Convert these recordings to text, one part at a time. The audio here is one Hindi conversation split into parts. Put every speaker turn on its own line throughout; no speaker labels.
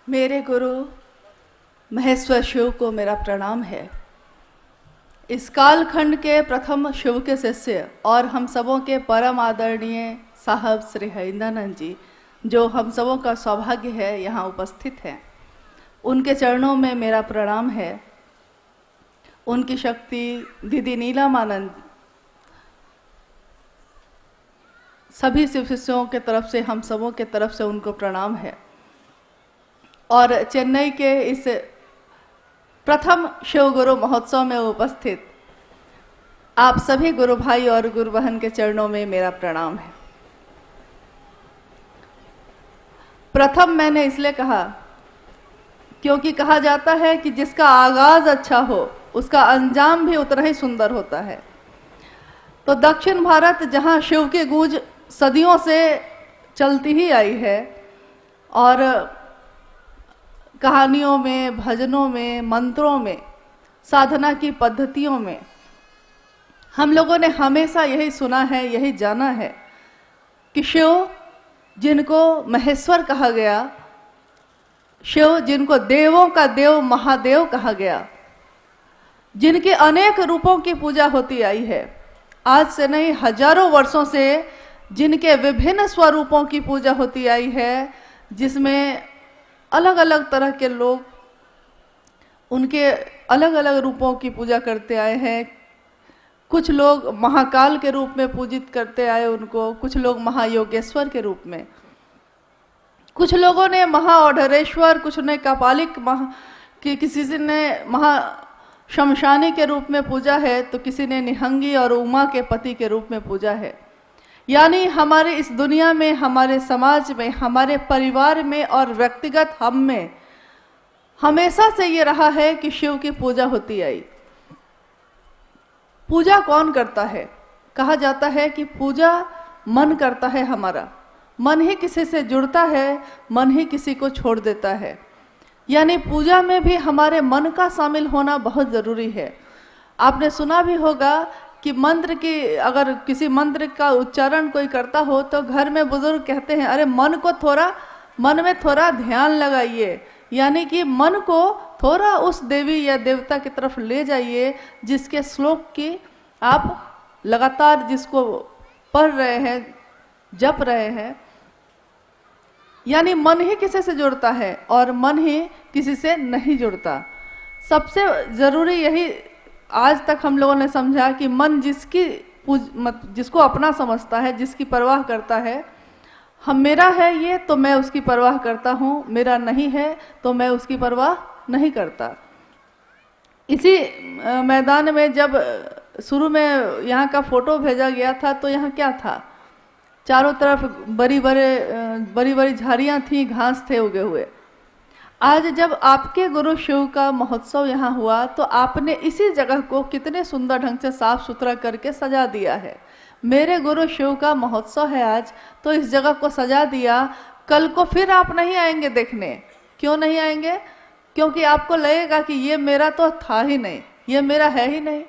मेरे गुरु महेश्वर शिव को मेरा प्रणाम है। इस कालखंड के प्रथम शिव के शिष्य और हम सबों के परम आदरणीय साहब श्री हरिंद्रानंद जी, जो हम सबों का सौभाग्य है यहाँ उपस्थित हैं, उनके चरणों में मेरा प्रणाम है। उनकी शक्ति दीदी नीलमानंद, सभी शिव शिष्यों के तरफ से, हम सबों के तरफ से उनको प्रणाम है। और चेन्नई के इस प्रथम शिव गुरु महोत्सव में उपस्थित आप सभी गुरु भाई और गुरु बहन के चरणों में मेरा प्रणाम है। प्रथम मैंने इसलिए कहा क्योंकि कहा जाता है कि जिसका आगाज अच्छा हो उसका अंजाम भी उतना ही सुंदर होता है। तो दक्षिण भारत, जहाँ शिव की गूंज सदियों से चलती ही आई है और कहानियों में, भजनों में, मंत्रों में, साधना की पद्धतियों में हम लोगों ने हमेशा यही सुना है, यही जाना है कि शिव जिनको महेश्वर कहा गया, शिव जिनको देवों का देव महादेव कहा गया, जिनके अनेक रूपों की पूजा होती आई है, आज से नहीं हजारों वर्षों से जिनके विभिन्न स्वरूपों की पूजा होती आई है, जिसमें अलग अलग तरह के लोग उनके अलग अलग रूपों की पूजा करते आए हैं। कुछ लोग महाकाल के रूप में पूजित करते आए उनको, कुछ लोग महायोगेश्वर के रूप में, कुछ लोगों ने महाओढ़रेश्वर, कुछ ने कपालिक किसी ने महा शमशानी के रूप में पूजा है, तो किसी ने निहंगी और उमा के पति के रूप में पूजा है। यानी हमारे इस दुनिया में, हमारे समाज में, हमारे परिवार में और व्यक्तिगत हम में हमेशा से ये रहा है कि शिव की पूजा होती आई। पूजा कौन करता है? कहा जाता है कि पूजा मन करता है हमारा। मन ही किसी से जुड़ता है, मन ही किसी को छोड़ देता है। यानी पूजा में भी हमारे मन का शामिल होना बहुत ज़रूरी है। आपने सुना भी होगा कि मंत्र की, अगर किसी मंत्र का उच्चारण कोई करता हो तो घर में बुजुर्ग कहते हैं, अरे मन में थोड़ा ध्यान लगाइए, यानी कि मन को थोड़ा उस देवी या देवता की तरफ ले जाइए जिसके श्लोक की आप लगातार जिसको पढ़ रहे हैं, जप रहे हैं। यानी मन ही किसी से जुड़ता है और मन ही किसी से नहीं जुड़ता। सबसे ज़रूरी यही आज तक हम लोगों ने समझा कि मन जिसको अपना समझता है, जिसकी परवाह करता है, हम मेरा है ये तो मैं उसकी परवाह करता हूँ, मेरा नहीं है तो मैं उसकी परवाह नहीं करता। इसी मैदान में जब शुरू में यहाँ का फोटो भेजा गया था तो यहाँ क्या था? चारों तरफ बड़ी बड़ी झाड़ियाँ थी, घास थे उगे हुए। आज जब आपके गुरु शिव का महोत्सव यहाँ हुआ तो आपने इसी जगह को कितने सुंदर ढंग से साफ सुथरा करके सजा दिया है। मेरे गुरु शिव का महोत्सव है आज, तो इस जगह को सजा दिया। कल को फिर आप नहीं आएंगे देखने। क्यों नहीं आएंगे? क्योंकि आपको लगेगा कि ये मेरा तो था ही नहीं, ये मेरा है ही नहीं।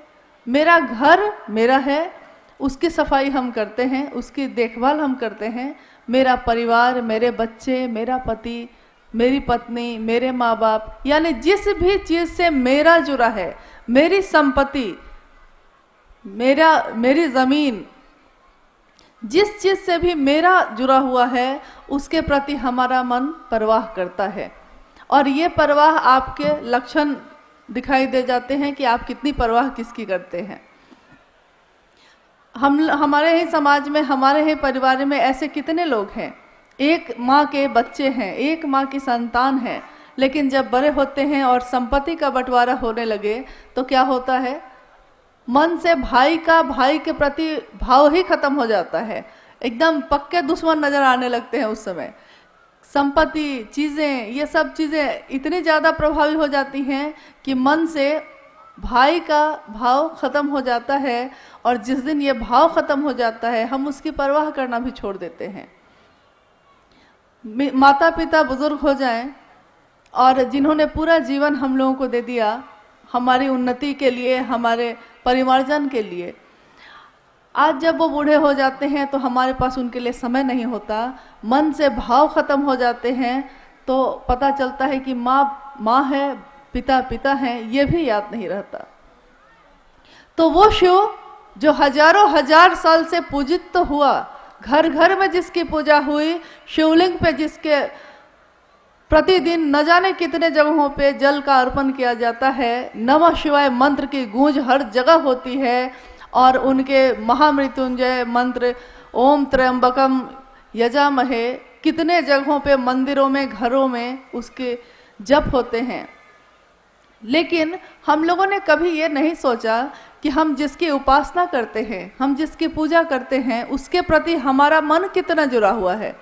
मेरा घर मेरा है, उसकी सफाई हम करते हैं, उसकी देखभाल हम करते हैं। मेरा परिवार, मेरे बच्चे, मेरा पति, मेरी पत्नी, मेरे माँ बाप, यानी जिस भी चीज़ से मेरा जुड़ा है, मेरी संपत्ति, मेरी ज़मीन, जिस चीज़ से भी मेरा जुड़ा हुआ है उसके प्रति हमारा मन परवाह करता है। और ये परवाह आपके लक्षण दिखाई दे जाते हैं कि आप कितनी परवाह किसकी करते हैं। हमारे ही समाज में, हमारे ही परिवार में ऐसे कितने लोग हैं, एक माँ के बच्चे हैं, एक माँ की संतान है, लेकिन जब बड़े होते हैं और संपत्ति का बंटवारा होने लगे तो क्या होता है? मन से भाई के प्रति भाव ही खत्म हो जाता है। एकदम पक्के दुश्मन नजर आने लगते हैं उस समय। संपत्ति, चीज़ें, ये सब चीज़ें इतनी ज़्यादा प्रभावी हो जाती हैं कि मन से भाई का भाव खत्म हो जाता है। और जिस दिन ये भाव खत्म हो जाता है हम उसकी परवाह करना भी छोड़ देते हैं। माता पिता बुजुर्ग हो जाएं और जिन्होंने पूरा जीवन हम लोगों को दे दिया हमारी उन्नति के लिए, हमारे परिवारजन के लिए, आज जब वो बूढ़े हो जाते हैं तो हमारे पास उनके लिए समय नहीं होता, मन से भाव खत्म हो जाते हैं, तो पता चलता है कि माँ है, पिता पिता हैं, ये भी याद नहीं रहता। तो वो शिव जो हजारों हजार साल से पूजित तो हुआ, घर घर में जिसकी पूजा हुई, शिवलिंग पे जिसके प्रतिदिन न जाने कितने जगहों पे जल का अर्पण किया जाता है, नमः शिवाय मंत्र की गूंज हर जगह होती है, और उनके महामृत्युंजय मंत्र ओम त्र्यंबकम यजामहे कितने जगहों पे, मंदिरों में, घरों में उसके जप होते हैं। लेकिन हम लोगों ने कभी ये नहीं सोचा कि हम जिसकी उपासना करते हैं, हम जिसकी पूजा करते हैं, उसके प्रति हमारा मन कितना जुड़ा हुआ है।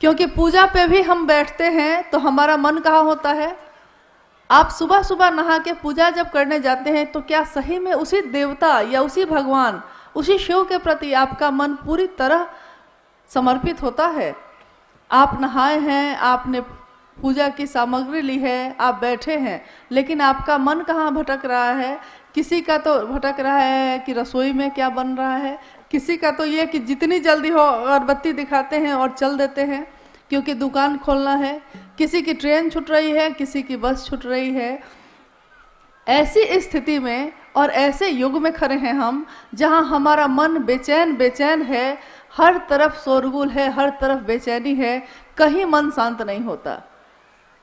क्योंकि पूजा पे भी हम बैठते हैं तो हमारा मन कहाँ होता है। आप सुबह सुबह नहा के पूजा जब करने जाते हैं तो क्या सही में उसी देवता या उसी भगवान, उसी शिव के प्रति आपका मन पूरी तरह समर्पित होता है? आप नहाए हैं, आपने पूजा की सामग्री ली है, आप बैठे हैं, लेकिन आपका मन कहाँ भटक रहा है? किसी का तो भटक रहा है कि रसोई में क्या बन रहा है, किसी का तो ये कि जितनी जल्दी हो अगरबत्ती दिखाते हैं और चल देते हैं क्योंकि दुकान खोलना है, किसी की ट्रेन छूट रही है, किसी की बस छूट रही है। ऐसी स्थिति में और ऐसे युग में खड़े हैं हम, जहां हमारा मन बेचैन बेचैन है, हर तरफ शोरगुल है, हर तरफ बेचैनी है, कहीं मन शांत नहीं होता।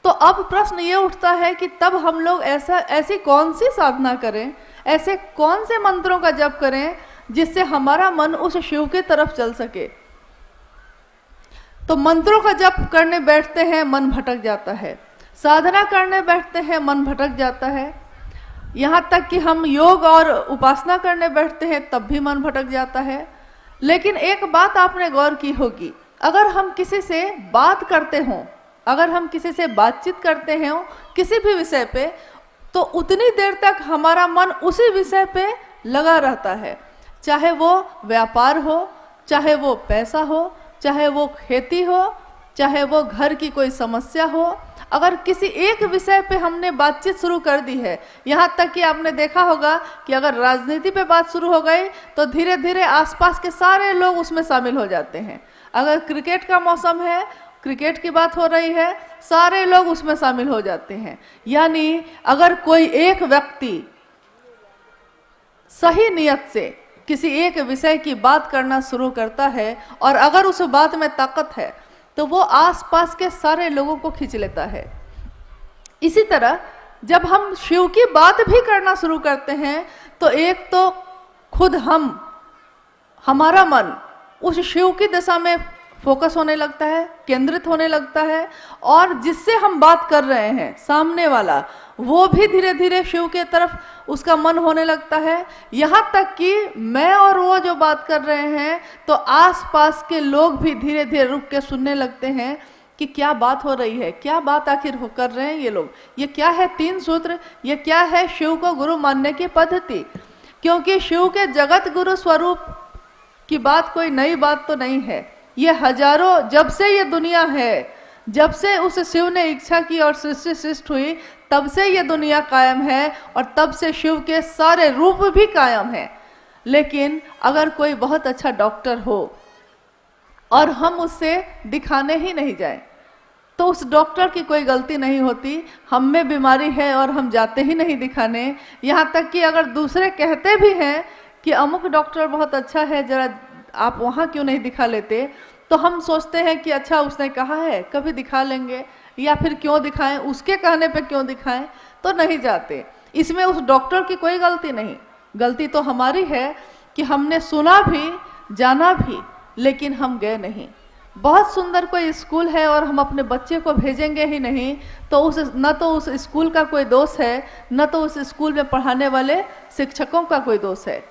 तो अब प्रश्न ये उठता है कि तब हम लोग ऐसी कौन सी साधना करें, ऐसे कौन से मंत्रों का जप करें जिससे हमारा मन उस शिव की तरफ चल सके। तो मंत्रों का जप करने बैठते हैं, मन भटक जाता है, साधना करने बैठते हैं, मन भटक जाता है, यहाँ तक कि हम योग और उपासना करने बैठते हैं तब भी मन भटक जाता है। लेकिन एक बात आपने गौर की होगी, अगर हम किसी से बात करते हों, अगर हम किसी से बातचीत करते हैं किसी भी विषय पे, तो उतनी देर तक हमारा मन उसी विषय पे लगा रहता है, चाहे वो व्यापार हो, चाहे वो पैसा हो, चाहे वो खेती हो, चाहे वो घर की कोई समस्या हो। अगर किसी एक विषय पे हमने बातचीत शुरू कर दी है, यहाँ तक कि आपने देखा होगा कि अगर राजनीति पे बात शुरू हो गई तो धीरे धीरे आसपास के सारे लोग उसमें शामिल हो जाते हैं। अगर क्रिकेट का मौसम है, क्रिकेट की बात हो रही है, सारे लोग उसमें शामिल हो जाते हैं। यानी अगर कोई एक व्यक्ति सही नियत से किसी एक विषय की बात करना शुरू करता है और अगर उस बात में ताकत है तो वो आसपास के सारे लोगों को खींच लेता है। इसी तरह जब हम शिव की बात भी करना शुरू करते हैं तो एक तो खुद हमारा मन उस शिव की दिशा में फोकस होने लगता है, केंद्रित होने लगता है, और जिससे हम बात कर रहे हैं सामने वाला वो भी धीरे धीरे शिव के तरफ उसका मन होने लगता है। यहाँ तक कि मैं और वो जो बात कर रहे हैं तो आसपास के लोग भी धीरे धीरे रुक के सुनने लगते हैं कि क्या बात हो रही है, क्या बात आखिर कर रहे हैं ये लोग, ये क्या है 3 सूत्र, ये क्या है शिव को गुरु मानने की पद्धति। क्योंकि शिव के जगत गुरु स्वरूप की बात कोई नई बात तो नहीं है, ये हजारों, जब से ये दुनिया है, जब से उस शिव ने इच्छा की और सृष्टि सृष्टि हुई, तब से ये दुनिया कायम है और तब से शिव के सारे रूप भी कायम हैं। लेकिन अगर कोई बहुत अच्छा डॉक्टर हो और हम उससे दिखाने ही नहीं जाए तो उस डॉक्टर की कोई गलती नहीं होती, हम में बीमारी है और हम जाते ही नहीं दिखाने। यहाँ तक कि अगर दूसरे कहते भी हैं कि अमुक डॉक्टर बहुत अच्छा है, जरा आप वहाँ क्यों नहीं दिखा लेते, तो हम सोचते हैं कि अच्छा उसने कहा है कभी दिखा लेंगे, या फिर क्यों दिखाएं, उसके कहने पे क्यों दिखाएं, तो नहीं जाते। इसमें उस डॉक्टर की कोई गलती नहीं, गलती तो हमारी है कि हमने सुना भी, जाना भी, लेकिन हम गए नहीं। बहुत सुंदर कोई स्कूल है और हम अपने बच्चे को भेजेंगे ही नहीं, तो न तो उस स्कूल का कोई दोष है, न तो उस स्कूल में पढ़ाने वाले शिक्षकों का कोई दोष है।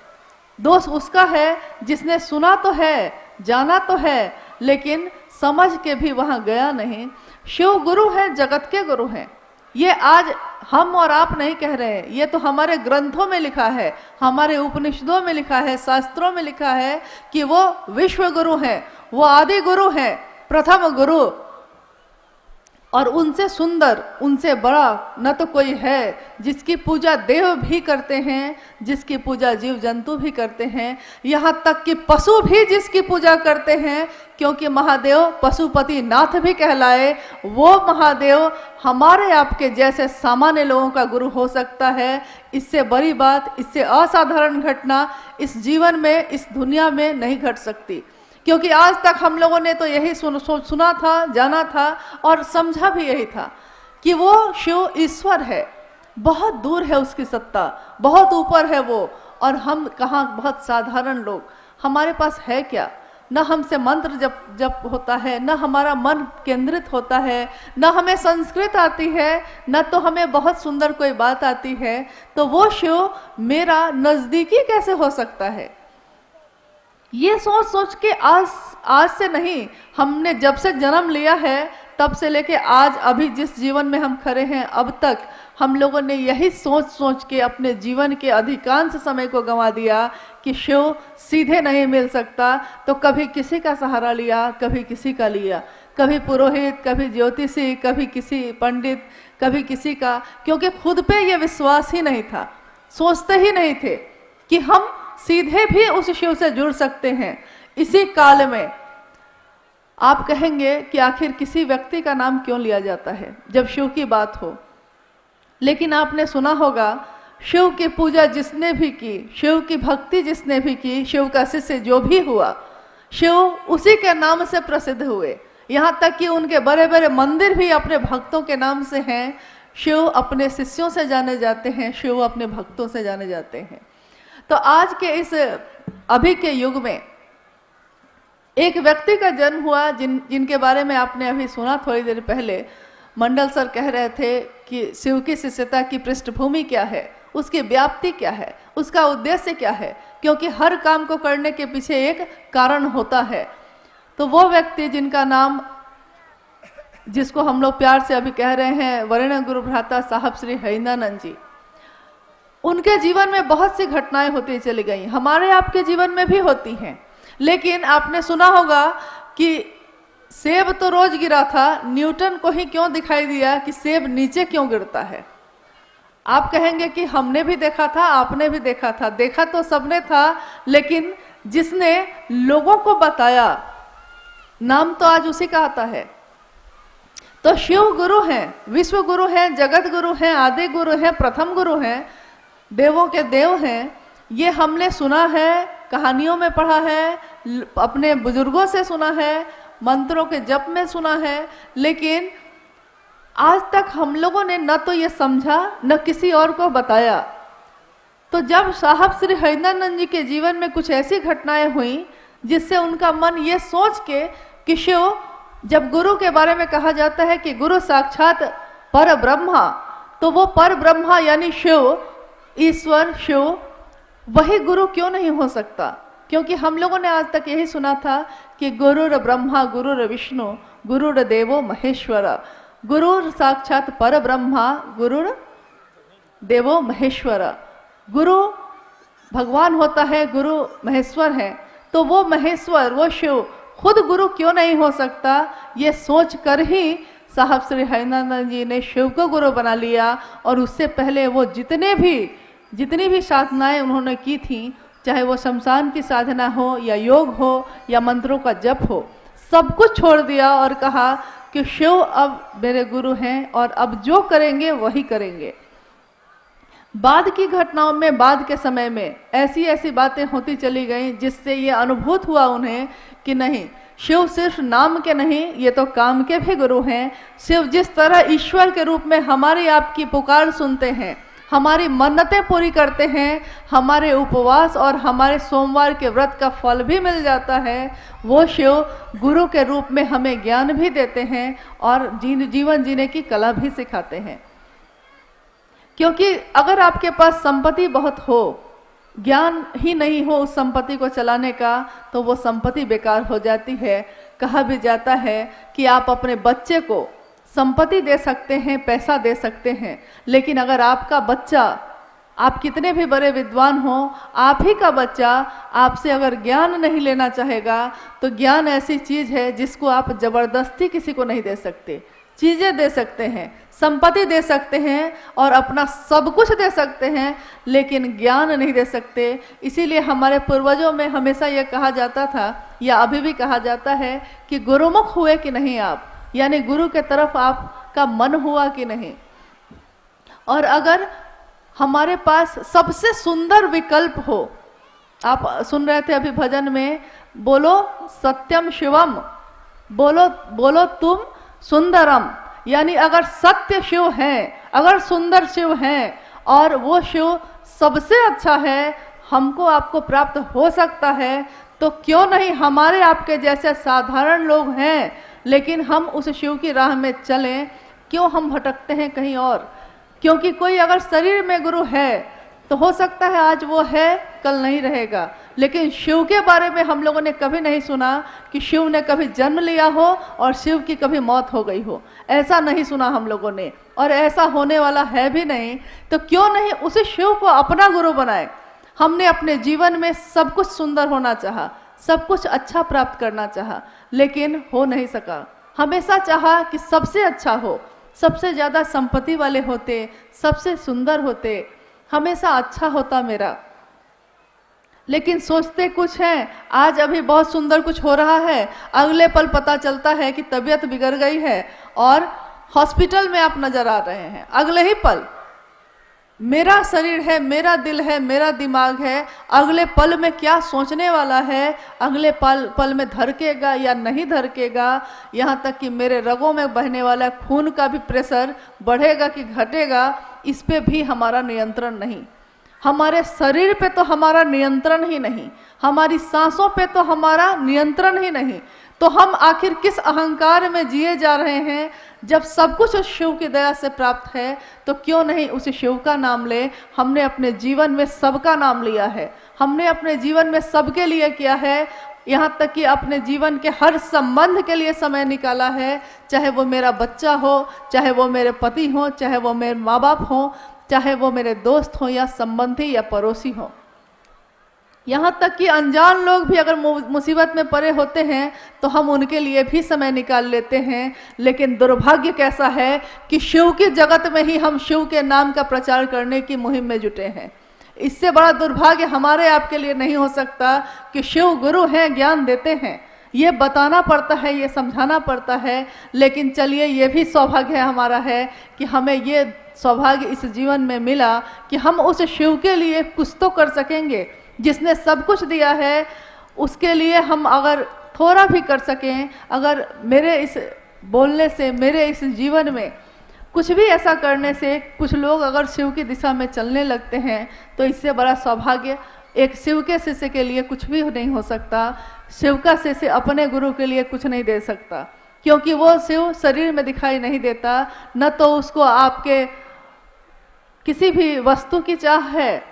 दोष उसका है जिसने सुना तो है, जाना तो है, लेकिन समझ के भी वहां गया नहीं। शिव गुरु हैं, जगत के गुरु हैं। ये आज हम और आप नहीं कह रहे हैं, ये तो हमारे ग्रंथों में लिखा है, हमारे उपनिषदों में लिखा है, शास्त्रों में लिखा है कि वो विश्व गुरु हैं, वो आदि गुरु हैं, प्रथम गुरु। और उनसे सुंदर, उनसे बड़ा न तो कोई है, जिसकी पूजा देव भी करते हैं, जिसकी पूजा जीव जंतु भी करते हैं, यहाँ तक कि पशु भी जिसकी पूजा करते हैं, क्योंकि महादेव पशुपति नाथ भी कहलाए, वो महादेव हमारे आपके जैसे सामान्य लोगों का गुरु हो सकता है। इससे बड़ी बात, इससे असाधारण घटना इस जीवन में, इस दुनिया में नहीं घट सकती। क्योंकि आज तक हम लोगों ने तो यही सुना था, जाना था और समझा भी यही था कि वो शिव ईश्वर है, बहुत दूर है उसकी सत्ता, बहुत ऊपर है वो, और हम कहाँ बहुत साधारण लोग, हमारे पास है क्या? न हमसे मंत्र जप होता है, न हमारा मन केंद्रित होता है, न हमें संस्कृत आती है, न तो हमें बहुत सुंदर कोई बात आती है, तो वो शिव मेरा नज़दीकी कैसे हो सकता है? ये सोच सोच के आज से नहीं, हमने जब से जन्म लिया है तब से लेके आज अभी जिस जीवन में हम खड़े हैं अब तक हम लोगों ने यही सोच सोच के अपने जीवन के अधिकांश समय को गंवा दिया कि शिव सीधे नहीं मिल सकता। तो कभी किसी का सहारा लिया, कभी किसी का लिया, कभी पुरोहित, कभी ज्योतिषी, कभी किसी पंडित, कभी किसी का, क्योंकि खुद पे ये विश्वास ही नहीं था, सोचते ही नहीं थे कि हम सीधे भी उस शिव से जुड़ सकते हैं। इसी काल में आप कहेंगे कि आखिर किसी व्यक्ति का नाम क्यों लिया जाता है जब शिव की बात हो, लेकिन आपने सुना होगा शिव की पूजा जिसने भी की, शिव की भक्ति जिसने भी की, शिव का शिष्य जो भी हुआ, शिव उसी के नाम से प्रसिद्ध हुए। यहाँ तक कि उनके बड़े बड़े मंदिर भी अपने भक्तों के नाम से हैं। शिव अपने शिष्यों से जाने जाते हैं, शिव अपने भक्तों से जाने जाते हैं। तो आज के इस अभी के युग में एक व्यक्ति का जन्म हुआ जिनके बारे में आपने अभी सुना थोड़ी देर पहले। मंडल सर कह रहे थे कि शिव की शिष्यता की पृष्ठभूमि क्या है, उसकी व्याप्ति क्या है, उसका उद्देश्य क्या है, क्योंकि हर काम को करने के पीछे एक कारण होता है। तो वो व्यक्ति जिनका नाम, जिसको हम लोग प्यार से अभी कह रहे हैं वरेण्य गुरु भ्राता साहब श्री हरिंदानंद जी, उनके जीवन में बहुत सी घटनाएं होती चली गई, हमारे आपके जीवन में भी होती हैं। लेकिन आपने सुना होगा कि सेब तो रोज गिरा था, न्यूटन को ही क्यों दिखाई दिया कि सेब नीचे क्यों गिरता है? आप कहेंगे कि हमने भी देखा था, आपने भी देखा था, देखा तो सबने था, लेकिन जिसने लोगों को बताया नाम तो आज उसी का आता है। तो शिव गुरु हैं, विश्व गुरु हैं, जगत गुरु हैं, आदि गुरु हैं, प्रथम गुरु हैं, देवों के देव हैं। ये हमने सुना है, कहानियों में पढ़ा है, अपने बुजुर्गों से सुना है, मंत्रों के जप में सुना है, लेकिन आज तक हम लोगों ने न तो ये समझा न किसी और को बताया। तो जब साहब श्री हरिंदानंद जी के जीवन में कुछ ऐसी घटनाएं हुई जिससे उनका मन ये सोच के कि शिव, जब गुरु के बारे में कहा जाता है कि गुरु साक्षात पर ब्रह्मा, तो वो पर ब्रह्मा यानी शिव, ईश्वर शिव, वही गुरु क्यों नहीं हो सकता? क्योंकि हम लोगों ने आज तक यही सुना था कि गुरुर ब्रह्मा गुरुर विष्णु गुरुर देवो महेश्वर, गुरु साक्षात पर ब्रह्मा गुरुर देवो महेश्वर, गुरु भगवान होता है, गुरु महेश्वर है। तो वो महेश्वर, वो शिव खुद गुरु क्यों नहीं हो सकता? ये सोच कर ही साहब श्री हरिंदानंद जी ने शिव को गुरु बना लिया। और उससे पहले वो जितनी भी साधनाएं उन्होंने की थी, चाहे वो शमशान की साधना हो या योग हो या मंत्रों का जप हो, सब कुछ छोड़ दिया और कहा कि शिव अब मेरे गुरु हैं और अब जो करेंगे वही करेंगे। बाद की घटनाओं में, बाद के समय में ऐसी ऐसी बातें होती चली गईं जिससे ये अनुभूत हुआ उन्हें कि नहीं, शिव सिर्फ नाम के नहीं, ये तो काम के भी गुरु हैं। शिव जिस तरह ईश्वर के रूप में हमारी आपकी पुकार सुनते हैं, हमारी मन्नतें पूरी करते हैं, हमारे उपवास और हमारे सोमवार के व्रत का फल भी मिल जाता है, वो शिव गुरु के रूप में हमें ज्ञान भी देते हैं और जीवन जीने की कला भी सिखाते हैं। क्योंकि अगर आपके पास संपत्ति बहुत हो, ज्ञान ही नहीं हो उस संपत्ति को चलाने का, तो वो संपत्ति बेकार हो जाती है। कहा भी जाता है कि आप अपने बच्चे को संपत्ति दे सकते हैं, पैसा दे सकते हैं, लेकिन अगर आपका बच्चा, आप कितने भी बड़े विद्वान हो, आप ही का बच्चा आपसे अगर ज्ञान नहीं लेना चाहेगा, तो ज्ञान ऐसी चीज़ है जिसको आप जबरदस्ती किसी को नहीं दे सकते। चीजें दे सकते हैं, संपत्ति दे सकते हैं और अपना सब कुछ दे सकते हैं, लेकिन ज्ञान नहीं दे सकते। इसीलिए हमारे पूर्वजों में हमेशा यह कहा जाता था, या अभी भी कहा जाता है, कि गुरुमुख हुए कि नहीं आप, यानी गुरु के तरफ आपका मन हुआ कि नहीं। और अगर हमारे पास सबसे सुंदर विकल्प हो, आप सुन रहे थे अभी भजन में, बोलो सत्यम शिवम, बोलो बोलो तुम सुंदरम, यानी अगर सत्य शिव है, अगर सुंदर शिव है और वो शिव सबसे अच्छा है, हमको आपको प्राप्त हो सकता है, तो क्यों नहीं हमारे आपके जैसे साधारण लोग हैं, लेकिन हम उस शिव की राह में चलें, क्यों हम भटकते हैं कहीं और। क्योंकि कोई अगर शरीर में गुरु है तो हो सकता है आज वो है, कल नहीं रहेगा, लेकिन शिव के बारे में हम लोगों ने कभी नहीं सुना कि शिव ने कभी जन्म लिया हो और शिव की कभी मौत हो गई हो, ऐसा नहीं सुना हम लोगों ने, और ऐसा होने वाला है भी नहीं। तो क्यों नहीं उसी शिव को अपना गुरु बनाए। हमने अपने जीवन में सब कुछ सुंदर होना चाहा, सब कुछ अच्छा प्राप्त करना चाहा, लेकिन हो नहीं सका। हमेशा चाहा कि सबसे अच्छा हो, सबसे ज़्यादा संपत्ति वाले होते, सबसे सुंदर होते, हमेशा अच्छा होता मेरा, लेकिन सोचते कुछ हैं। आज अभी बहुत सुंदर कुछ हो रहा है, अगले पल पता चलता है कि तबीयत बिगड़ गई है और हॉस्पिटल में आप नजर आ रहे हैं। अगले ही पल मेरा शरीर है, मेरा दिल है, मेरा दिमाग है, अगले पल में क्या सोचने वाला है, अगले पल में धड़केगा या नहीं धड़केगा, यहाँ तक कि मेरे रगों में बहने वाला खून का भी प्रेशर बढ़ेगा कि घटेगा, इस पे भी हमारा नियंत्रण नहीं। हमारे शरीर पे तो हमारा नियंत्रण ही नहीं, हमारी सांसों पे तो हमारा नियंत्रण ही नहीं, तो हम आखिर किस अहंकार में जिए जा रहे हैं। जब सब कुछ उस शिव की दया से प्राप्त है, तो क्यों नहीं उस शिव का नाम ले। हमने अपने जीवन में सबका नाम लिया है, हमने अपने जीवन में सबके लिए किया है, यहाँ तक कि अपने जीवन के हर संबंध के लिए समय निकाला है, चाहे वो मेरा बच्चा हो, चाहे वो मेरे पति हो, चाहे वो मेरे माँ बाप हो, चाहे वो मेरे दोस्त हो या संबंधी या पड़ोसी हो। यहाँ तक कि अनजान लोग भी अगर मुसीबत में पड़े होते हैं तो हम उनके लिए भी समय निकाल लेते हैं। लेकिन दुर्भाग्य कैसा है कि शिव की जगत में ही हम शिव के नाम का प्रचार करने की मुहिम में जुटे हैं। इससे बड़ा दुर्भाग्य हमारे आपके लिए नहीं हो सकता कि शिव गुरु हैं, ज्ञान देते हैं, ये बताना पड़ता है, ये समझाना पड़ता है। लेकिन चलिए, ये भी सौभाग्य हमारा है कि हमें ये सौभाग्य इस जीवन में मिला कि हम उस शिव के लिए कुछ तो कर सकेंगे, जिसने सब कुछ दिया है उसके लिए हम अगर थोड़ा भी कर सकें। अगर मेरे इस बोलने से, मेरे इस जीवन में कुछ भी ऐसा करने से कुछ लोग अगर शिव की दिशा में चलने लगते हैं, तो इससे बड़ा सौभाग्य एक शिव के शिष्य के लिए कुछ भी नहीं हो सकता। शिव का शिष्य अपने गुरु के लिए कुछ नहीं दे सकता, क्योंकि वो शिव शरीर में दिखाई नहीं देता। न तो उसको आपके किसी भी वस्तु की चाह है,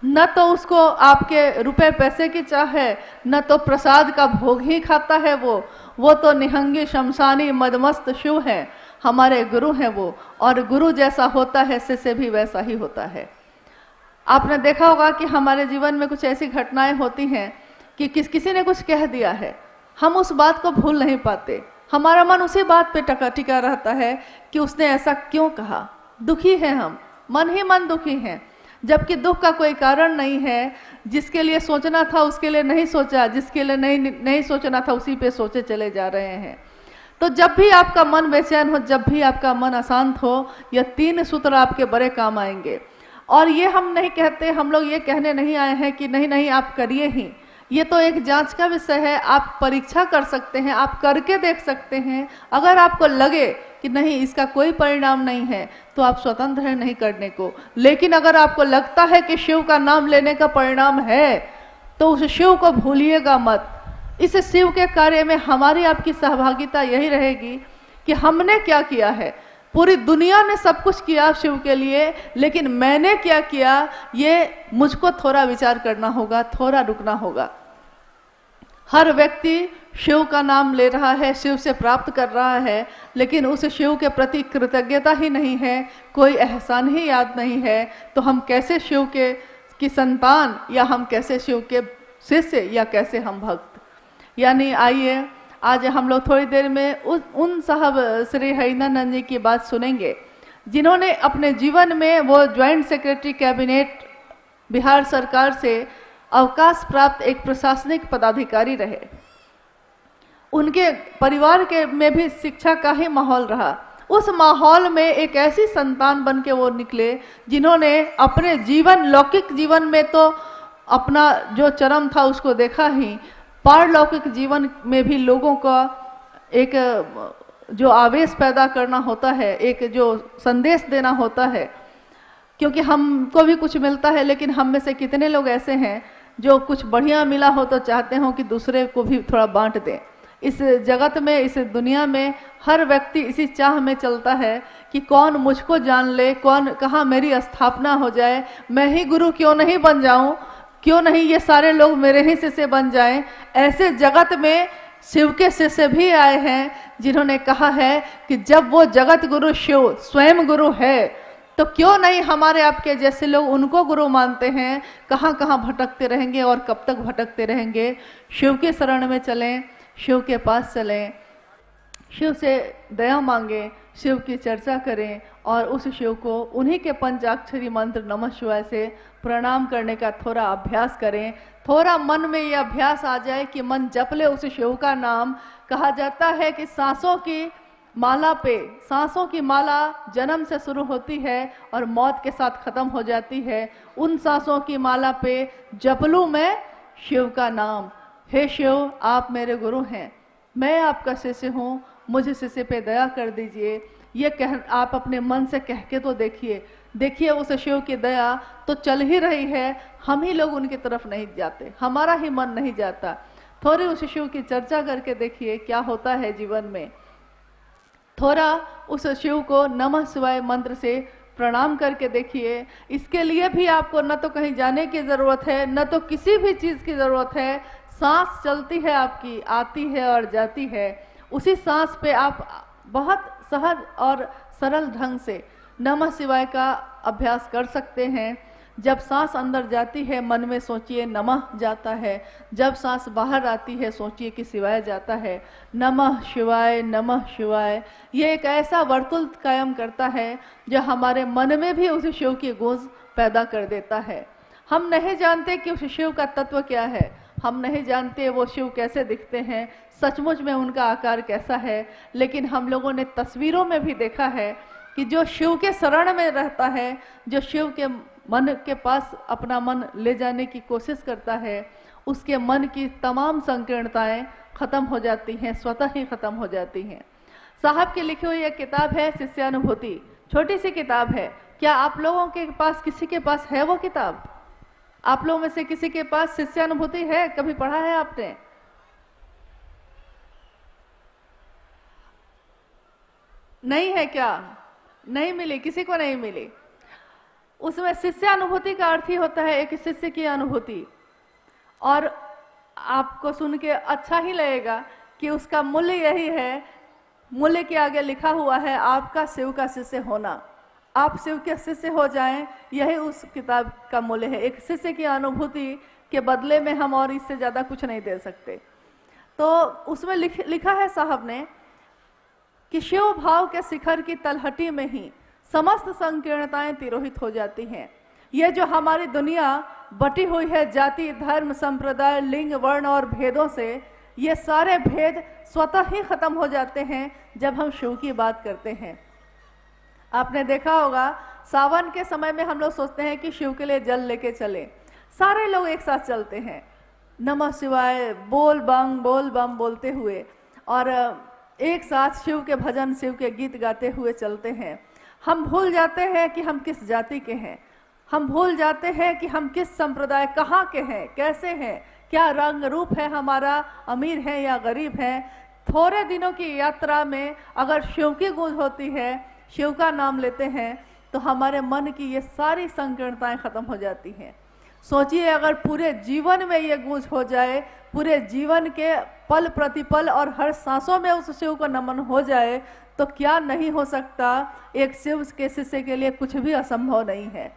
न तो उसको आपके रुपए पैसे की चाह है, न तो प्रसाद का भोग ही खाता है वो तो निहंगी शमशानी मदमस्त शिव है, हमारे गुरु हैं वो। और गुरु जैसा होता है शिष्य भी वैसा ही होता है। आपने देखा होगा कि हमारे जीवन में कुछ ऐसी घटनाएं होती हैं कि किसी ने कुछ कह दिया है, हम उस बात को भूल नहीं पाते, हमारा मन उसी बात पे टिका रहता है कि उसने ऐसा क्यों कहा। दुखी है हम, मन ही मन दुखी हैं, जबकि दुख का कोई कारण नहीं है। जिसके लिए सोचना था उसके लिए नहीं सोचा, जिसके लिए नहीं सोचना था उसी पे सोचे चले जा रहे हैं। तो जब भी आपका मन बेचैन हो, जब भी आपका मन अशांत हो, यह 3 सूत्र आपके बड़े काम आएंगे। और ये हम नहीं कहते, हम लोग ये कहने नहीं आए हैं कि नहीं नहीं आप करिए ही, ये तो एक जांच का विषय है। आप परीक्षा कर सकते हैं, आप करके देख सकते हैं। अगर आपको लगे कि नहीं इसका कोई परिणाम नहीं है, तो आप स्वतंत्र हैं नहीं करने को। लेकिन अगर आपको लगता है कि शिव का नाम लेने का परिणाम है, तो उस शिव को भूलिएगा मत। इस शिव के कार्य में हमारी आपकी सहभागिता यही रहेगी कि हमने क्या किया है। पूरी दुनिया ने सब कुछ किया शिव के लिए, लेकिन मैंने क्या किया, ये मुझको थोड़ा विचार करना होगा, थोड़ा रुकना होगा। हर व्यक्ति शिव का नाम ले रहा है, शिव से प्राप्त कर रहा है, लेकिन उस शिव के प्रति कृतज्ञता ही नहीं है, कोई एहसान ही याद नहीं है। तो हम कैसे शिव की संतान, या हम कैसे शिव के शिष्य, या कैसे हम भक्त। यानी आइए आज हम लोग थोड़ी देर में उन साहब श्री हरिनानंद जी की बात सुनेंगे, जिन्होंने अपने जीवन में वो ज्वाइंट सेक्रेटरी कैबिनेट बिहार सरकार से अवकाश प्राप्त एक प्रशासनिक पदाधिकारी रहे। उनके परिवार के में भी शिक्षा का ही माहौल रहा। उस माहौल में एक ऐसी संतान बन के वो निकले जिन्होंने अपने जीवन, लौकिक जीवन में तो अपना जो चरम था उसको देखा ही, पारलौकिक जीवन में भी लोगों का एक जो आवेश पैदा करना होता है, एक जो संदेश देना होता है, क्योंकि हमको भी कुछ मिलता है, लेकिन हम में से कितने लोग ऐसे हैं जो कुछ बढ़िया मिला हो तो चाहते हो कि दूसरे को भी थोड़ा बांट दें। इस जगत में, इस दुनिया में हर व्यक्ति इसी चाह में चलता है कि कौन मुझको जान ले, कौन कहाँ मेरी स्थापना हो जाए, मैं ही गुरु क्यों नहीं बन जाऊं, क्यों नहीं ये सारे लोग मेरे ही शिष्य बन जाएं। ऐसे जगत में शिव के शिष्य भी आए हैं जिन्होंने कहा है कि जब वो जगत गुरु शिव स्वयं गुरु है तो क्यों नहीं हमारे आपके जैसे लोग उनको गुरु मानते हैं। कहाँ कहाँ भटकते रहेंगे और कब तक भटकते रहेंगे। शिव के शरण में चलें, शिव के पास चलें, शिव से दया मांगें, शिव की चर्चा करें और उस शिव को उन्हीं के पंचाक्षरी मंत्र नमः शिवाय से प्रणाम करने का थोड़ा अभ्यास करें। थोड़ा मन में ये अभ्यास आ जाए कि मन जप ले उस शिव का नाम। कहा जाता है कि सांसों की माला पे, सांसों की माला जन्म से शुरू होती है और मौत के साथ खत्म हो जाती है। उन सांसों की माला पे जप लूं मैं शिव का नाम। हे शिव, आप मेरे गुरु हैं, मैं आपका शिष्य हूँ, मुझे शिष्य पे दया कर दीजिए। ये कह आप अपने मन से कह के तो देखिए, देखिए उस शिव की दया तो चल ही रही है। हम ही लोग उनकी तरफ नहीं जाते, हमारा ही मन नहीं जाता। थोड़ी उस शिव की चर्चा करके देखिए क्या होता है जीवन में। थोड़ा उस शिव को नमः शिवाय मंत्र से प्रणाम करके देखिए। इसके लिए भी आपको न तो कहीं जाने की ज़रूरत है, न तो किसी भी चीज़ की ज़रूरत है। सांस चलती है आपकी, आती है और जाती है। उसी सांस पे आप बहुत सहज और सरल ढंग से नमः शिवाय का अभ्यास कर सकते हैं। जब सांस अंदर जाती है मन में सोचिए नमः जाता है, जब सांस बाहर आती है सोचिए कि शिवाय जाता है। नमः शिवाय, नमः शिवाय, ये एक ऐसा वर्तुल कायम करता है जो हमारे मन में भी उस शिव की गूंज पैदा कर देता है। हम नहीं जानते कि उस शिव का तत्व क्या है, हम नहीं जानते वो शिव कैसे दिखते हैं, सचमुच में उनका आकार कैसा है, लेकिन हम लोगों ने तस्वीरों में भी देखा है कि जो शिव के शरण में रहता है, जो शिव के मन के पास अपना मन ले जाने की कोशिश करता है, उसके मन की तमाम संकीर्णताएं खत्म हो जाती हैं, स्वतः ही खत्म हो जाती हैं। साहब की लिखी हुई एक किताब है शिष्यानुभूति, छोटी सी किताब है। क्या आप लोगों के पास, किसी के पास है वो किताब? आप लोगों में से किसी के पास शिष्यानुभूति है? कभी पढ़ा है आपने? नहीं है क्या? नहीं मिली, किसी को नहीं मिली। उसमें शिष्यानुभूति का अर्थ ही होता है एक शिष्य की अनुभूति। और आपको सुन के अच्छा ही लगेगा कि उसका मूल्य यही है, मूल्य के आगे लिखा हुआ है आपका शिव का शिष्य होना। आप शिव के शिष्य हो जाएं, यही उस किताब का मूल्य है। एक शिष्य की अनुभूति के बदले में हम और इससे ज़्यादा कुछ नहीं दे सकते। तो उसमें लिखा है साहब ने कि शिव भाव के शिखर की तलहटी में ही समस्त संकीर्णताएं तिरोहित हो जाती हैं। ये जो हमारी दुनिया बटी हुई है जाति, धर्म, संप्रदाय, लिंग, वर्ण और भेदों से, ये सारे भेद स्वतः ही खत्म हो जाते हैं जब हम शिव की बात करते हैं। आपने देखा होगा सावन के समय में हम लोग सोचते हैं कि शिव के लिए जल लेके चलें, सारे लोग एक साथ चलते हैं नमः शिवाय बोल बम बोलते हुए, और एक साथ शिव के भजन, शिव के गीत गाते हुए चलते हैं। हम भूल जाते हैं कि हम किस जाति के हैं, हम भूल जाते हैं कि हम किस संप्रदाय, कहाँ के हैं, कैसे हैं, क्या रंग रूप है हमारा, अमीर है या गरीब है। थोड़े दिनों की यात्रा में अगर शिव की गूंज होती है, शिव का नाम लेते हैं, तो हमारे मन की ये सारी संकीर्णताएं खत्म हो जाती हैं। सोचिए अगर पूरे जीवन में ये गूंज हो जाए, पूरे जीवन के पल प्रतिपल और हर सांसों में उस शिव को नमन हो जाए, तो क्या नहीं हो सकता। एक शिव के शिष्य के लिए कुछ भी असंभव नहीं है।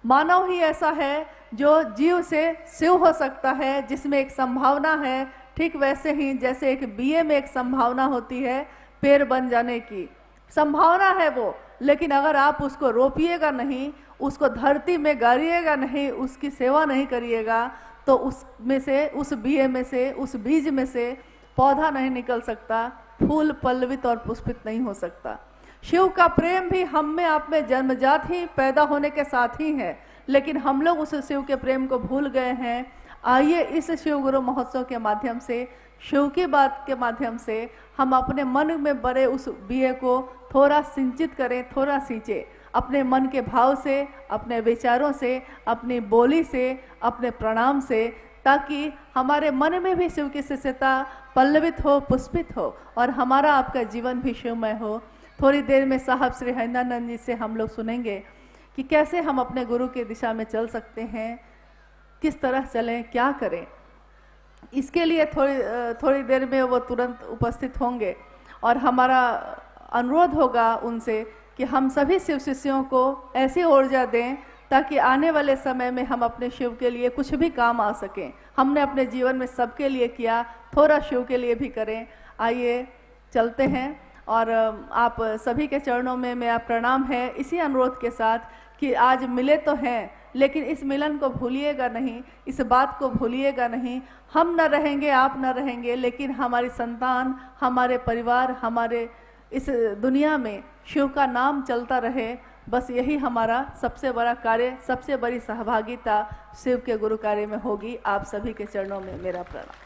मानव ही ऐसा है जो जीव से शिव हो सकता है, जिसमें एक संभावना है, ठीक वैसे ही जैसे एक बीए में एक संभावना होती है पेड़ बन जाने की, संभावना है वो, लेकिन अगर आप उसको रोपिएगा नहीं, उसको धरती में गाड़िएगा नहीं, उसकी सेवा नहीं करिएगा, तो उसमें से, उस बीए में से, उस बीज में से पौधा नहीं निकल सकता, फूल पल्लवित और पुष्पित नहीं हो सकता। शिव का प्रेम भी हम में आप में जन्मजात ही पैदा होने के साथ ही है, लेकिन हम लोग उस शिव के प्रेम को भूल गए हैं। आइए इस शिव गुरु महोत्सव के माध्यम से, शिव की बात के माध्यम से हम अपने मन में बड़े उस बीए को थोड़ा सिंचित करें, थोड़ा सींचे, अपने मन के भाव से, अपने विचारों से, अपनी बोली से, अपने प्रणाम से, ताकि हमारे मन में भी शिव की शिष्यता पल्लवित हो, पुष्पित हो और हमारा आपका जीवन भी शिवमय हो। थोड़ी देर में साहब श्री हरिनानंद जी से हम लोग सुनेंगे कि कैसे हम अपने गुरु की दिशा में चल सकते हैं, किस तरह चलें, क्या करें। इसके लिए थोड़ी देर में वो तुरंत उपस्थित होंगे और हमारा अनुरोध होगा उनसे कि हम सभी शिव शिष्यों को ऐसी ऊर्जा दें ताकि आने वाले समय में हम अपने शिव के लिए कुछ भी काम आ सकें। हमने अपने जीवन में सबके लिए किया, थोड़ा शिव के लिए भी करें। आइए चलते हैं और आप सभी के चरणों में मेरा प्रणाम है, इसी अनुरोध के साथ कि आज मिले तो हैं, लेकिन इस मिलन को भूलिएगा नहीं, इस बात को भूलिएगा नहीं। हम न रहेंगे, आप न रहेंगे, लेकिन हमारी संतान, हमारे परिवार, हमारे इस दुनिया में शिव का नाम चलता रहे। बस यही हमारा सबसे बड़ा कार्य, सबसे बड़ी सहभागिता शिव के गुरु कार्य में होगी। आप सभी के चरणों में मेरा प्रणाम।